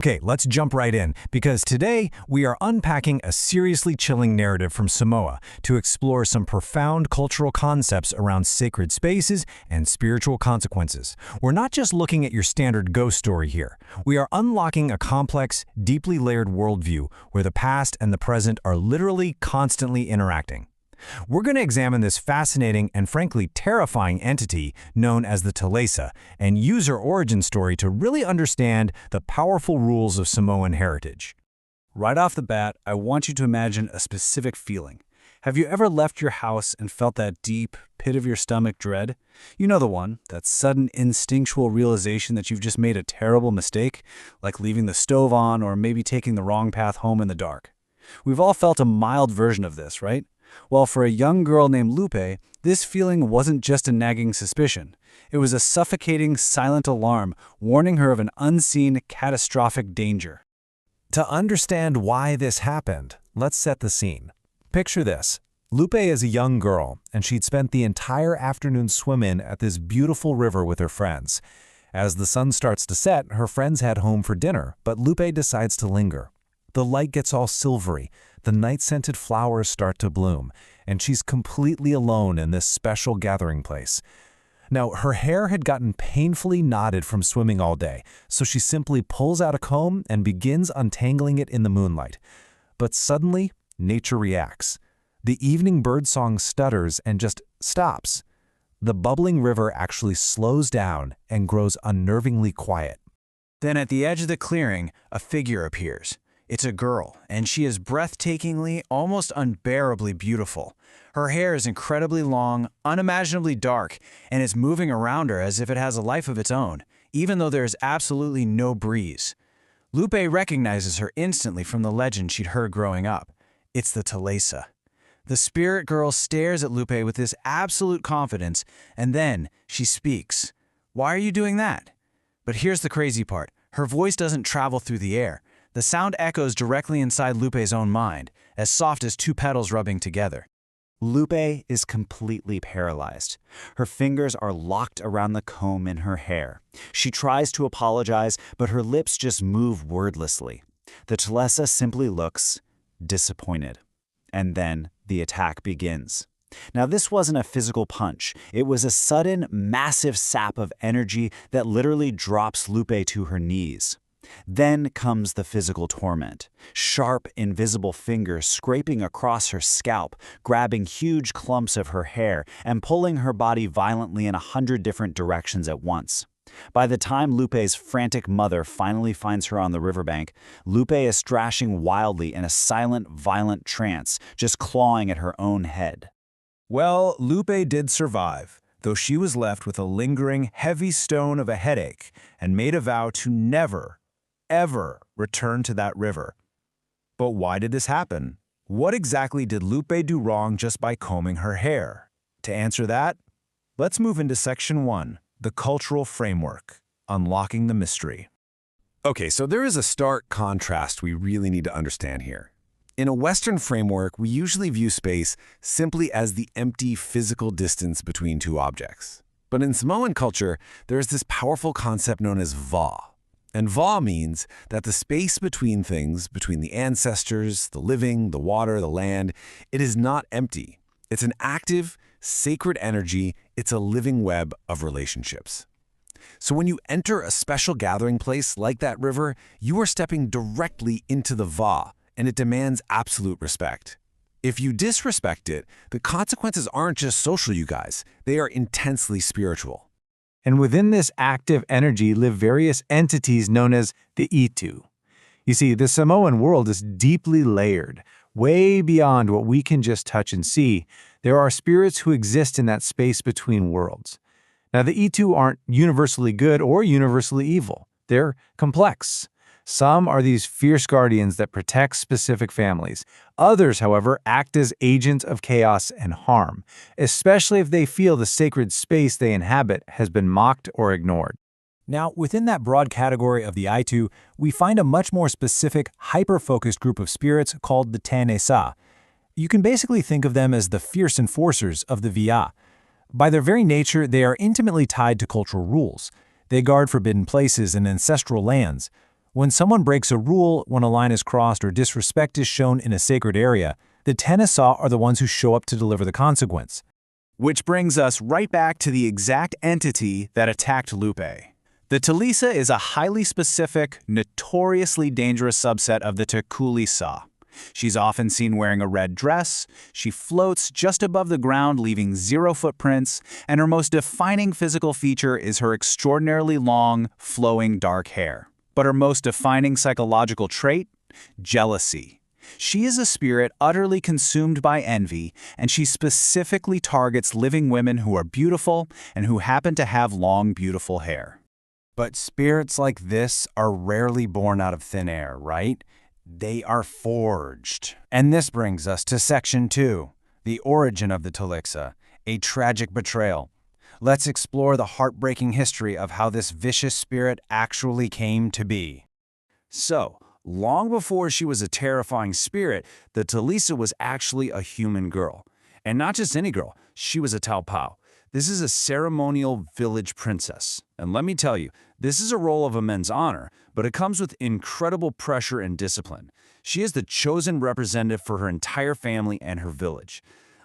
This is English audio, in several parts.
Okay, let's jump right in, because today we are unpacking a seriously chilling narrative from Samoa to explore some profound cultural concepts around sacred spaces and spiritual consequences. We're not just looking at your standard ghost story here. We are unlocking a complex, deeply layered worldview where the past and the present are literally constantly interacting. We're going to examine this fascinating and frankly terrifying entity known as the Telesā and use her origin story to really understand the powerful rules of Samoan heritage. Right off the bat, I want you to imagine a specific feeling. Have you ever left your house and felt that deep, pit of your stomach dread? You know the one, that sudden instinctual realization that you've just made a terrible mistake, like leaving the stove on or maybe taking the wrong path home in the dark. We've all felt a mild version of this, right? Well, for a young girl named Lupe, this feeling wasn't just a nagging suspicion. It was a suffocating, silent alarm warning her of an unseen, catastrophic danger. To understand why this happened, let's set the scene. Picture this. Lupe is a young girl, and she'd spent the entire afternoon swimming at this beautiful river with her friends. As the sun starts to set, her friends head home for dinner, but Lupe decides to linger. The light gets all silvery, the night-scented flowers start to bloom, and she's completely alone in this special gathering place. Now, her hair had gotten painfully knotted from swimming all day, so she simply pulls out a comb and begins untangling it in the moonlight. But suddenly, nature reacts. The evening birdsong stutters and just stops. The bubbling river actually slows down and grows unnervingly quiet. Then at the edge of the clearing, a figure appears. It's a girl, and she is breathtakingly, almost unbearably beautiful. Her hair is incredibly long, unimaginably dark, and is moving around her as if it has a life of its own, even though there is absolutely no breeze. Lupe recognizes her instantly from the legend she'd heard growing up. It's the Telesā. The spirit girl stares at Lupe with this absolute confidence, and then she speaks. "Why are you doing that?" But here's the crazy part. Her voice doesn't travel through the air. The sound echoes directly inside Lupe's own mind, as soft as two petals rubbing together. Lupe is completely paralyzed. Her fingers are locked around the comb in her hair. She tries to apologize, but her lips just move wordlessly. The Telesā simply looks disappointed. And then the attack begins. Now, this wasn't a physical punch. It was a sudden, massive sap of energy that literally drops Lupe to her knees. Then comes the physical torment. Sharp, invisible fingers scraping across her scalp, grabbing huge clumps of her hair, and pulling her body violently in 100 different directions at once. By the time Lupe's frantic mother finally finds her on the riverbank, Lupe is thrashing wildly in a silent, violent trance, just clawing at her own head. Well, Lupe did survive, though she was left with a lingering, heavy stone of a headache and made a vow to never, ever return to that river. But why did this happen? What exactly did Lupe do wrong just by combing her hair? To answer that, let's move into Section 1, the cultural framework, unlocking the mystery. Okay, so there is a stark contrast we really need to understand here. In a Western framework, we usually view space simply as the empty physical distance between two objects. But in Samoan culture, there is this powerful concept known as va. And va means that the space between things, between the ancestors, the living, the water, the land, it is not empty. It's an active, sacred energy. It's a living web of relationships. So when you enter a special gathering place like that river, you are stepping directly into the va, and it demands absolute respect. If you disrespect it, the consequences aren't just social, you guys. They are intensely spiritual. And within this active energy live various entities known as the Itu. You see, the Samoan world is deeply layered, way beyond what we can just touch and see. There are spirits who exist in that space between worlds. Now, the Itu aren't universally good or universally evil. They're complex. Some are these fierce guardians that protect specific families. Others, however, act as agents of chaos and harm, especially if they feel the sacred space they inhabit has been mocked or ignored. Now, within that broad category of the Itu, we find a much more specific, hyper-focused group of spirits called the Teine Sā. You can basically think of them as the fierce enforcers of the Via. By their very nature, they are intimately tied to cultural rules. They guard forbidden places and ancestral lands. When someone breaks a rule, when a line is crossed or disrespect is shown in a sacred area, the Teine Sā are the ones who show up to deliver the consequence. Which brings us right back to the exact entity that attacked Lupe. The Telesā is a highly specific, notoriously dangerous subset of the Teine Sā. She's often seen wearing a red dress, she floats just above the ground leaving 0 footprints, and her most defining physical feature is her extraordinarily long, flowing dark hair. But her most defining psychological trait? Jealousy. She is a spirit utterly consumed by envy, and she specifically targets living women who are beautiful and who happen to have long, beautiful hair. But spirits like this are rarely born out of thin air, right? They are forged. And this brings us to Section 2, the origin of the Telesā, a tragic betrayal. Let's explore the heartbreaking history of how this vicious spirit actually came to be. So, long before she was a terrifying spirit, the Telesā was actually a human girl. And not just any girl, she was a taboos. This is a ceremonial village princess. And let me tell you, this is a role of immense honor, but it comes with incredible pressure and discipline. She is the chosen representative for her entire family and her village.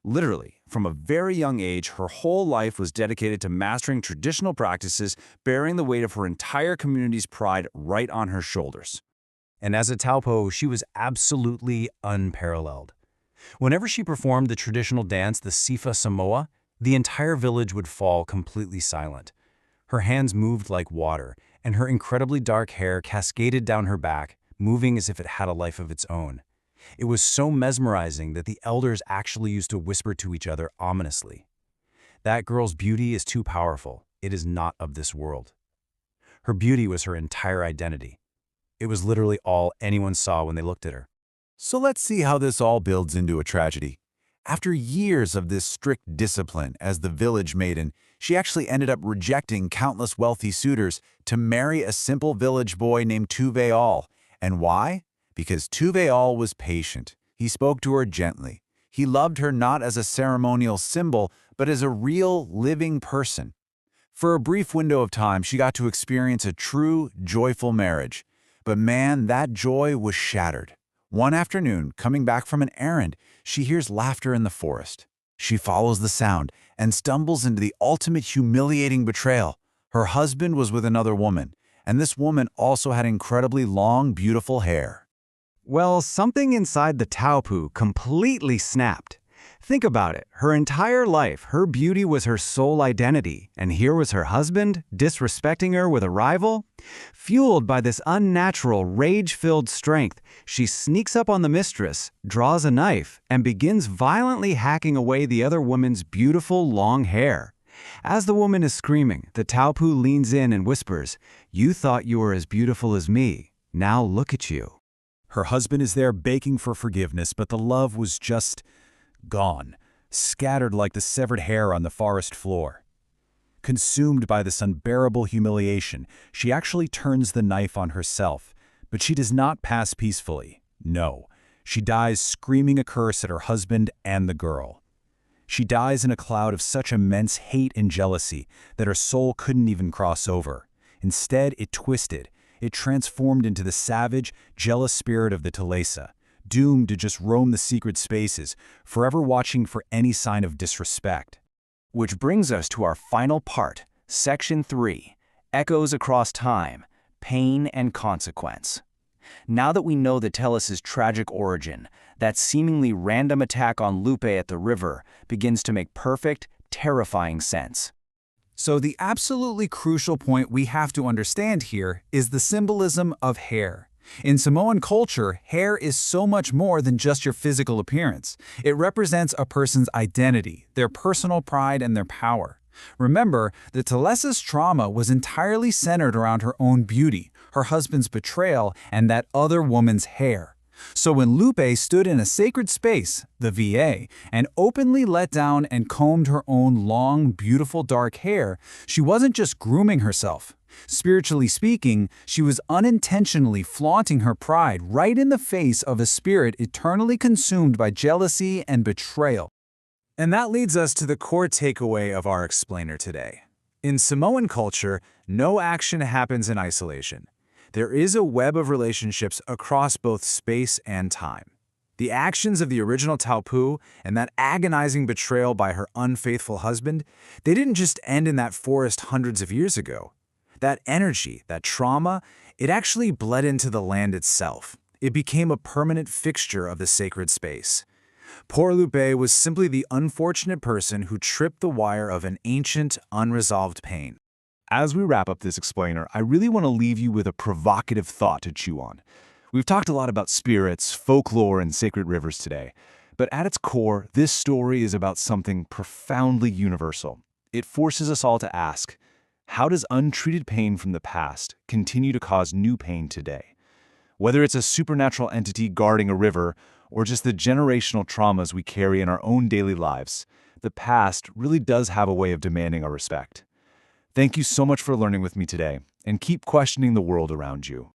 Literally, from a very young age, her whole life was dedicated to mastering traditional practices, bearing the weight of her entire community's pride right on her shoulders. And as a taupo, she was absolutely unparalleled. Whenever she performed the traditional dance, the Sifa Samoa, the entire village would fall completely silent. Her hands moved like water, and her incredibly dark hair cascaded down her back, moving as if it had a life of its own. It was so mesmerizing that the elders actually used to whisper to each other ominously. That girl's beauty is too powerful. It is not of this world. Her beauty was her entire identity. It was literally all anyone saw when they looked at her. So let's see how this all builds into a tragedy. After years of this strict discipline as the village maiden, she actually ended up rejecting countless wealthy suitors to marry a simple village boy named Tuveal. And why? Because Tuveal was patient. He spoke to her gently. He loved her not as a ceremonial symbol, but as a real, living person. For a brief window of time, she got to experience a true, joyful marriage. But man, that joy was shattered. One afternoon, coming back from an errand, she hears laughter in the forest. She follows the sound and stumbles into the ultimate humiliating betrayal. Her husband was with another woman, and this woman also had incredibly long, beautiful hair. Well, something inside the taupo completely snapped. Think about it. Her entire life, her beauty was her sole identity, and here was her husband, disrespecting her with a rival? Fueled by this unnatural, rage-filled strength, she sneaks up on the mistress, draws a knife, and begins violently hacking away the other woman's beautiful, long hair. As the woman is screaming, the taupo leans in and whispers, "You thought you were as beautiful as me. Now look at you." Her husband is there begging for forgiveness, but the love was just gone, scattered like the severed hair on the forest floor. Consumed by this unbearable humiliation, she actually turns the knife on herself, but she does not pass peacefully. No, she dies screaming a curse at her husband and the girl. She dies in a cloud of such immense hate and jealousy that her soul couldn't even cross over. Instead, it twisted. It transformed into the savage, jealous spirit of the Telesā, doomed to just roam the secret spaces, forever watching for any sign of disrespect. Which brings us to our final part, Section 3, Echoes Across Time, Pain and Consequence. Now that we know the Telesā's tragic origin, that seemingly random attack on Lupe at the river begins to make perfect, terrifying sense. So the absolutely crucial point we have to understand here is the symbolism of hair. In Samoan culture, hair is so much more than just your physical appearance. It represents a person's identity, their personal pride, and their power. Remember, the Telesā's trauma was entirely centered around her own beauty, her husband's betrayal, and that other woman's hair. So when Lupe stood in a sacred space, the VA, and openly let down and combed her own long, beautiful dark hair, she wasn't just grooming herself. Spiritually speaking, she was unintentionally flaunting her pride right in the face of a spirit eternally consumed by jealousy and betrayal. And that leads us to the core takeaway of our explainer today. In Samoan culture, no action happens in isolation. There is a web of relationships across both space and time. The actions of the original Taupu and that agonizing betrayal by her unfaithful husband, they didn't just end in that forest hundreds of years ago. That energy, that trauma, it actually bled into the land itself. It became a permanent fixture of the sacred space. Poor Lupe was simply the unfortunate person who tripped the wire of an ancient, unresolved pain. As we wrap up this explainer, I really want to leave you with a provocative thought to chew on. We've talked a lot about spirits, folklore, and sacred rivers today, but at its core, this story is about something profoundly universal. It forces us all to ask, how does untreated pain from the past continue to cause new pain today? Whether it's a supernatural entity guarding a river, or just the generational traumas we carry in our own daily lives, the past really does have a way of demanding our respect. Thank you so much for learning with me today, and keep questioning the world around you.